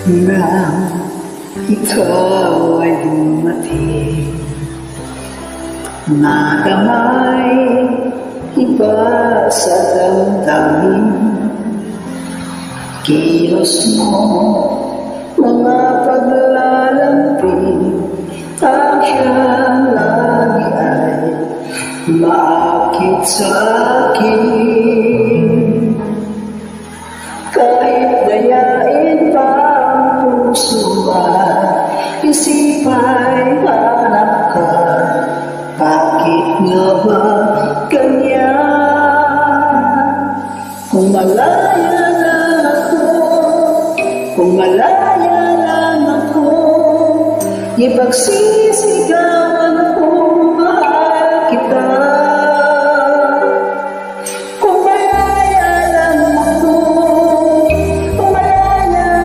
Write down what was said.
na ikaw ay dumating. Nadamay iba sa damdamin, kilos mo mga paglalamping, aking lagi ay maakit sa akin. Kahit dayain pa ang puso at isip ay hanap ka, bakit nga ba ganyan? Kung malaya lang ako, kung malaya lang ako, ipagsisigaw